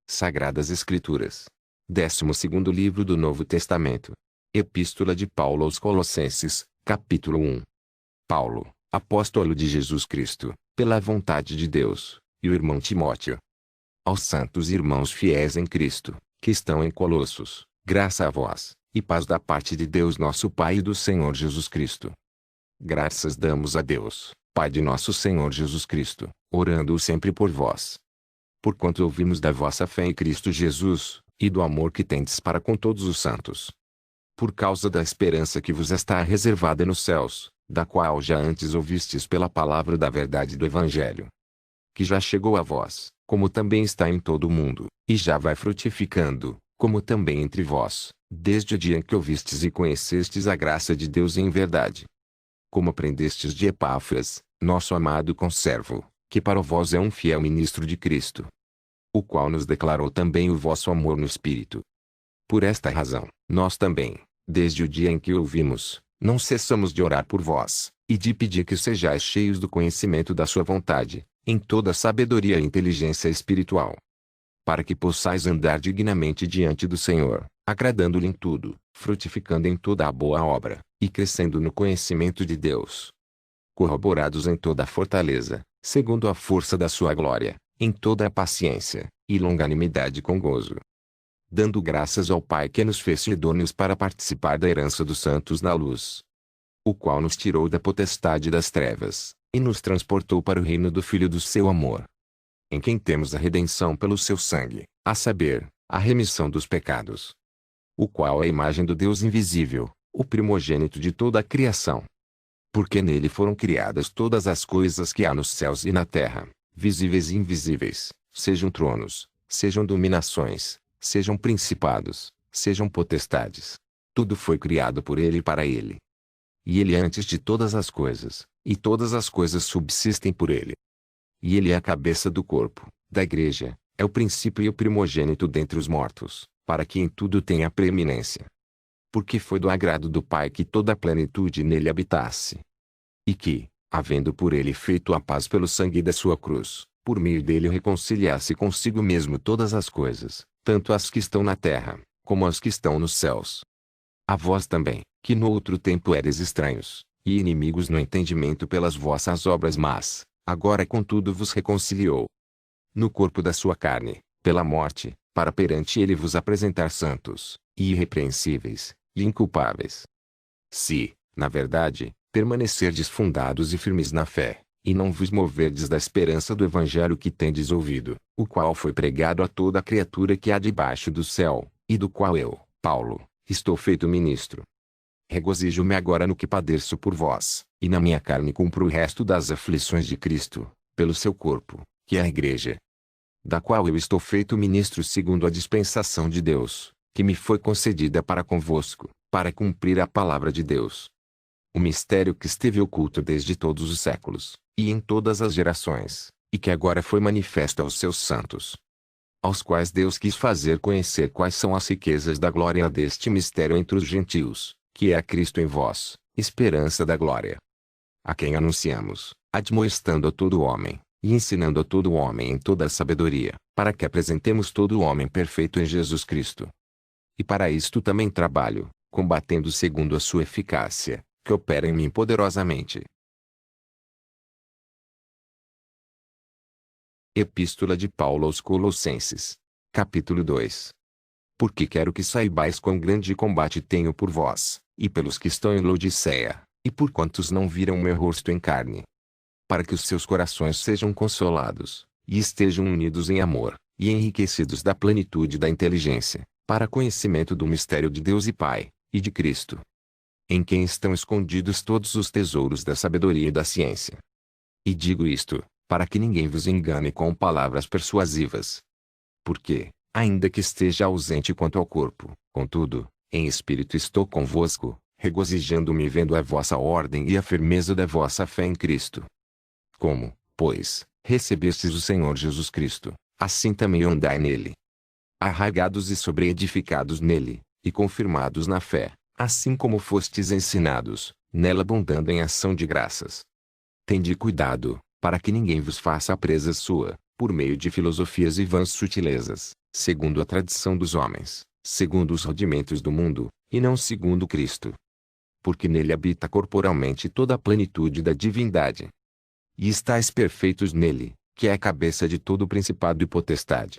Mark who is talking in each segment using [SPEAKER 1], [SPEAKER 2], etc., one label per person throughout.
[SPEAKER 1] Sagradas Escrituras. 12º livro do Novo Testamento. Epístola de Paulo aos Colossenses, capítulo 1. Paulo, apóstolo de Jesus Cristo, pela vontade de Deus, e o irmão Timóteo. Aos santos irmãos fiéis em Cristo, que estão em Colossos, graça a vós, e paz da parte de Deus nosso Pai e do Senhor Jesus Cristo. Graças damos a Deus, Pai de nosso Senhor Jesus Cristo, orando sempre por vós. Porquanto ouvimos da vossa fé em Cristo Jesus, e do amor que tendes para com todos os santos. Por causa da esperança que vos está reservada nos céus, da qual já antes ouvistes pela palavra da verdade do Evangelho. Que já chegou a vós, como também está em todo o mundo, e já vai frutificando, como também entre vós, desde o dia em que ouvistes e conhecestes a graça de Deus em verdade. Como aprendestes de Epáfras, nosso amado conservo, que para vós é um fiel ministro de Cristo, o qual nos declarou também o vosso amor no Espírito. Por esta razão, nós também, desde o dia em que o ouvimos, não cessamos de orar por vós, e de pedir que sejais cheios do conhecimento da sua vontade, em toda sabedoria e inteligência espiritual, para que possais andar dignamente diante do Senhor, agradando-lhe em tudo, frutificando em toda a boa obra, e crescendo no conhecimento de Deus. Corroborados em toda a fortaleza, segundo a força da sua glória, em toda a paciência, e longanimidade com gozo. Dando graças ao Pai que nos fez idôneos para participar da herança dos santos na luz. O qual nos tirou da potestade das trevas, e nos transportou para o reino do Filho do seu amor. Em quem temos a redenção pelo seu sangue, a saber, a remissão dos pecados. O qual é a imagem do Deus invisível, o primogênito de toda a criação. Porque nele foram criadas todas as coisas que há nos céus e na terra, visíveis e invisíveis, sejam tronos, sejam dominações, sejam principados, sejam potestades. Tudo foi criado por ele e para ele. E ele é antes de todas as coisas, e todas as coisas subsistem por ele. E ele é a cabeça do corpo, da igreja, é o princípio e o primogênito dentre os mortos, para que em tudo tenha preeminência. Porque foi do agrado do Pai que toda a plenitude nele habitasse. E que, havendo por ele feito a paz pelo sangue da sua cruz, por meio dele reconciliasse consigo mesmo todas as coisas, tanto as que estão na terra, como as que estão nos céus. A vós também, que no outro tempo eres estranhos, e inimigos no entendimento pelas vossas obras más, agora contudo vos reconciliou. No corpo da sua carne, pela morte, para perante ele vos apresentar santos, e irrepreensíveis, e inculpáveis. Se, na verdade, permanecerdes fundados e firmes na fé, e não vos moverdes da esperança do Evangelho que tendes ouvido, o qual foi pregado a toda criatura que há debaixo do céu, e do qual eu, Paulo, estou feito ministro. Regozijo-me agora no que padeço por vós, e na minha carne cumpro o resto das aflições de Cristo, pelo seu corpo, que é a Igreja, da qual eu estou feito ministro segundo a dispensação de Deus, que me foi concedida para convosco, para cumprir a palavra de Deus. O mistério que esteve oculto desde todos os séculos, e em todas as gerações, e que agora foi manifesto aos seus santos, aos quais Deus quis fazer conhecer quais são as riquezas da glória deste mistério entre os gentios, que é a Cristo em vós, esperança da glória. A quem anunciamos, admoestando a todo homem, e ensinando a todo homem em toda a sabedoria, para que apresentemos todo homem perfeito em Jesus Cristo. E para isto também trabalho, combatendo segundo a sua eficácia, que opera em mim poderosamente. Epístola de Paulo aos Colossenses. Capítulo 2. Porque quero que saibais quão grande combate tenho por vós, e pelos que estão em Laodiceia, e por quantos não viram meu rosto em carne. Para que os seus corações sejam consolados, e estejam unidos em amor, e enriquecidos da plenitude da inteligência, para conhecimento do mistério de Deus e Pai, e de Cristo, em quem estão escondidos todos os tesouros da sabedoria e da ciência. E digo isto, para que ninguém vos engane com palavras persuasivas. Porque, ainda que esteja ausente quanto ao corpo, contudo, em espírito estou convosco, regozijando-me vendo a vossa ordem e a firmeza da vossa fé em Cristo. Como, pois, recebestes o Senhor Jesus Cristo, assim também andai nele. Arraigados e sobreedificados nele, e confirmados na fé, assim como fostes ensinados, nela abundando em ação de graças. Tende cuidado, para que ninguém vos faça a presa sua, por meio de filosofias e vãs sutilezas, segundo a tradição dos homens, segundo os rudimentos do mundo, e não segundo Cristo. Porque nele habita corporalmente toda a plenitude da divindade. E estáis perfeitos nele, que é a cabeça de todo principado e potestade.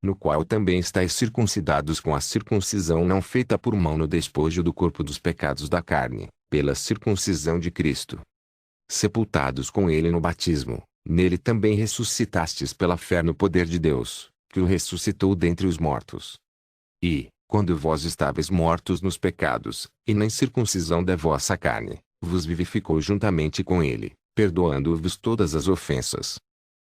[SPEAKER 1] No qual também estáis circuncidados com a circuncisão não feita por mão no despojo do corpo dos pecados da carne, pela circuncisão de Cristo. Sepultados com ele no batismo, nele também ressuscitastes pela fé no poder de Deus, que o ressuscitou dentre os mortos. E, quando vós estáveis mortos nos pecados, e na incircuncisão da vossa carne, vos vivificou juntamente com ele, perdoando-vos todas as ofensas.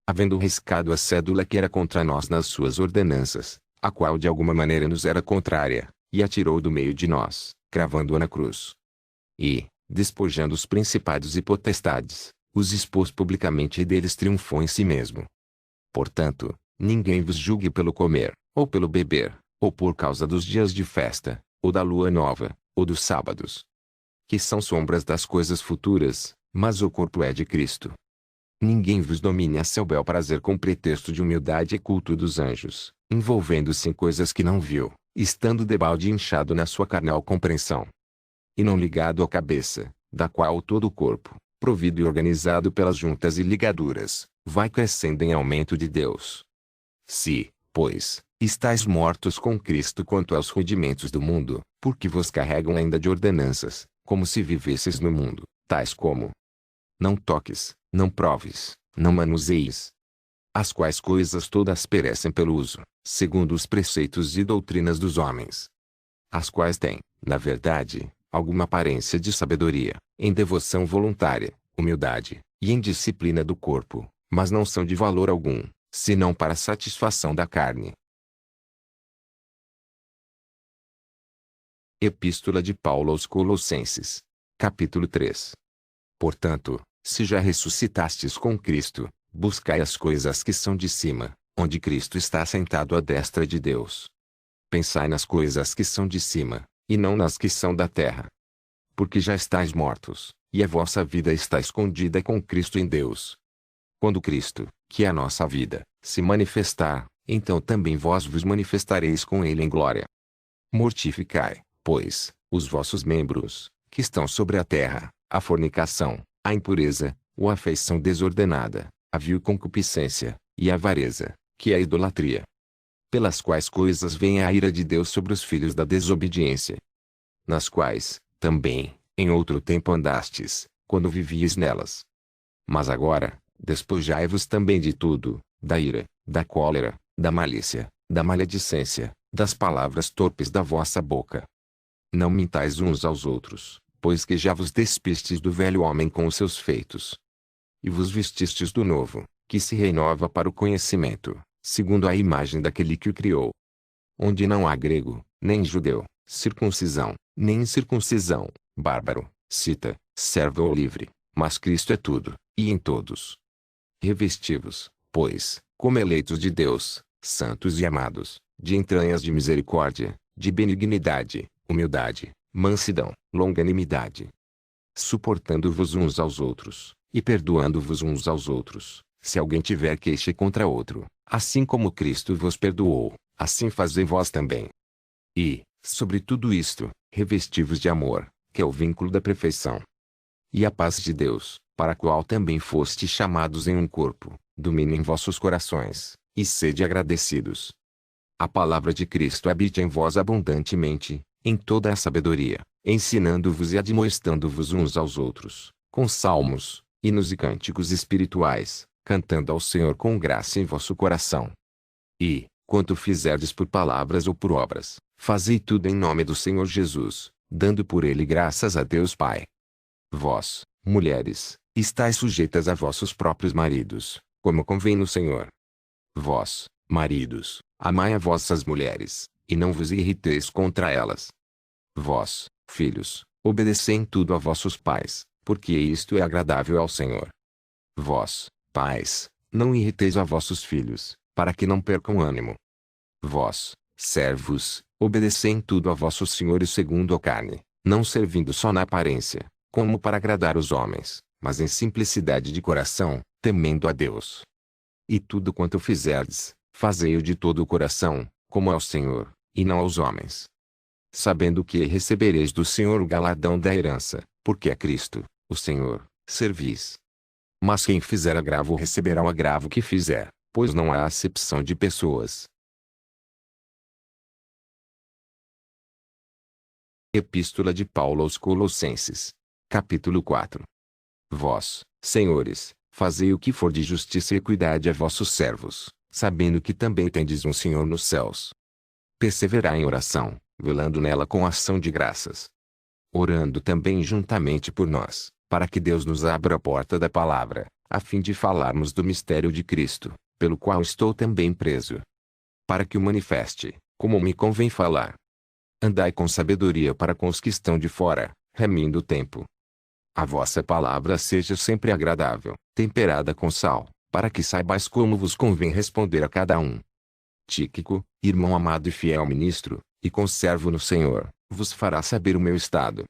[SPEAKER 1] Havendo riscado a cédula que era contra nós nas suas ordenanças, a qual de alguma maneira nos era contrária, e a tirou do meio de nós, cravando-a na cruz. E, despojando os principados e potestades, os expôs publicamente e deles triunfou em si mesmo. Portanto, ninguém vos julgue pelo comer, ou pelo beber, ou por causa dos dias de festa, ou da lua nova, ou dos sábados. Que são sombras das coisas futuras, mas o corpo é de Cristo. Ninguém vos domine a seu bel prazer com pretexto de humildade e culto dos anjos, envolvendo-se em coisas que não viu, estando debalde inchado na sua carnal compreensão. E não ligado à cabeça, da qual todo o corpo, provido e organizado pelas juntas e ligaduras, vai crescendo em aumento de Deus. Se, pois, estáis mortos com Cristo quanto aos rudimentos do mundo, porque vos carregam ainda de ordenanças, como se vivesseis no mundo, tais como: não toques, não proves, não manuseis. As quais coisas todas perecem pelo uso, segundo os preceitos e doutrinas dos homens. As quais têm, na verdade, alguma aparência de sabedoria, em devoção voluntária, humildade, e em disciplina do corpo, mas não são de valor algum, senão para a satisfação da carne. Epístola de Paulo aos Colossenses. Capítulo 3. Portanto, se já ressuscitastes com Cristo, buscai as coisas que são de cima, onde Cristo está sentado à destra de Deus. Pensai nas coisas que são de cima, e não nas que são da terra. Porque já estáis mortos, e a vossa vida está escondida com Cristo em Deus. Quando Cristo, que é a nossa vida, se manifestar, então também vós vos manifestareis com ele em glória. Mortificai, pois, os vossos membros, que estão sobre a terra, a fornicação, a impureza, a afeição desordenada, a vil concupiscência, e a avareza, que é a idolatria. Pelas quais coisas vem a ira de Deus sobre os filhos da desobediência. Nas quais, também, em outro tempo andastes, quando vivíeis nelas. Mas agora, despojai-vos também de tudo, da ira, da cólera, da malícia, da maledicência, das palavras torpes da vossa boca. Não mintais uns aos outros, pois que já vos despistes do velho homem com os seus feitos. E vos vestistes do novo, que se renova para o conhecimento, segundo a imagem daquele que o criou. Onde não há grego, nem judeu, circuncisão, nem incircuncisão, bárbaro, cita, servo ou livre, mas Cristo é tudo, e em todos. Revesti-vos, pois, como eleitos de Deus, santos e amados, de entranhas de misericórdia, de benignidade, humildade, mansidão, longanimidade. Suportando-vos uns aos outros, e perdoando-vos uns aos outros, se alguém tiver queixa contra outro, assim como Cristo vos perdoou, assim fazei vós também. E, sobre tudo isto, revesti-vos de amor, que é o vínculo da perfeição. E a paz de Deus, para a qual também fostes chamados em um corpo, domine em vossos corações, e sede agradecidos. A palavra de Cristo habite em vós abundantemente, em toda a sabedoria, ensinando-vos e admoestando-vos uns aos outros, com salmos, hinos e cânticos espirituais, cantando ao Senhor com graça em vosso coração. E, quanto fizerdes por palavras ou por obras, fazei tudo em nome do Senhor Jesus, dando por ele graças a Deus Pai. Vós, mulheres, estáis sujeitas a vossos próprios maridos, como convém no Senhor. Vós, maridos, amai a vossas mulheres, e não vos irriteis contra elas. Vós, filhos, obedecei em tudo a vossos pais, porque isto é agradável ao Senhor. Vós, pais, não irriteis a vossos filhos, para que não percam ânimo. Vós, servos, obedecei em tudo a vossos senhores segundo a carne, não servindo só na aparência, como para agradar os homens, mas em simplicidade de coração, temendo a Deus. E tudo quanto fizerdes, fazei-o de todo o coração, como ao Senhor, e não aos homens. Sabendo que recebereis do Senhor o galardão da herança, porque a Cristo, o Senhor, servis. Mas quem fizer agravo receberá o agravo que fizer, pois não há acepção de pessoas. Epístola de Paulo aos Colossenses. Capítulo 4. Vós, senhores, fazei o que for de justiça e equidade a vossos servos, sabendo que também tendes um Senhor nos céus. Perseverai em oração, velando nela com ação de graças. Orando também juntamente por nós, para que Deus nos abra a porta da palavra, a fim de falarmos do mistério de Cristo, pelo qual estou também preso. Para que o manifeste, como me convém falar. Andai com sabedoria para com os que estão de fora, remindo o tempo. A vossa palavra seja sempre agradável, temperada com sal, para que saibais como vos convém responder a cada um. Tíquico, irmão amado e fiel ministro, e conservo no Senhor, vos fará saber o meu estado.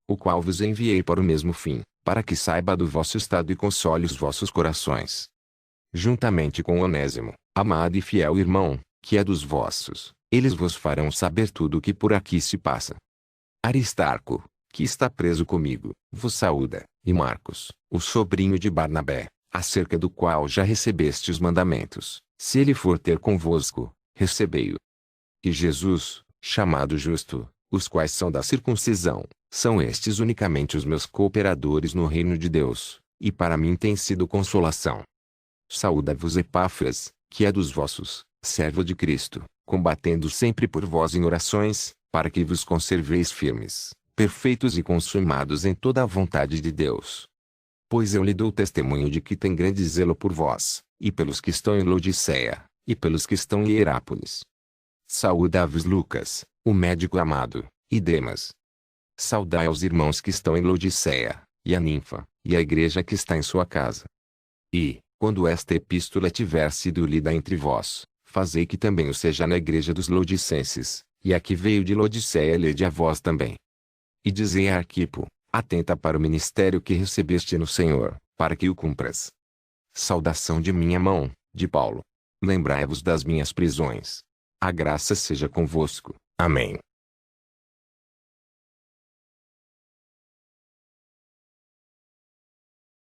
[SPEAKER 1] O qual vos enviei para o mesmo fim, para que saiba do vosso estado e console os vossos corações. Juntamente com Onésimo, amado e fiel irmão, que é dos vossos, eles vos farão saber tudo o que por aqui se passa. Aristarco, que está preso comigo, vos saúda, e Marcos, o sobrinho de Barnabé, acerca do qual já recebeste os mandamentos, se ele for ter convosco, recebei-o. E Jesus, chamado Justo, os quais são da circuncisão, são estes unicamente os meus cooperadores no reino de Deus, e para mim tem sido consolação. Saúda-vos Epáfras, que é dos vossos, servo de Cristo, combatendo sempre por vós em orações, para que vos conserveis firmes, perfeitos e consumados em toda a vontade de Deus. Pois eu lhe dou testemunho de que tem grande zelo por vós, e pelos que estão em Laodiceia, e pelos que estão em Hierápolis. Saúda-vos Lucas, o médico amado, e Demas. Saudai aos irmãos que estão em Laodiceia, e a Ninfa, e a igreja que está em sua casa. E, quando esta epístola tiver sido lida entre vós, fazei que também o seja na igreja dos Laodicenses, e a que veio de Laodiceia lede a vós também. E dizei a Arquipo, atenta para o ministério que recebeste no Senhor, para que o cumpras. Saudação de minha mão, de Paulo. Lembrai-vos das minhas prisões. A graça seja convosco. Amém.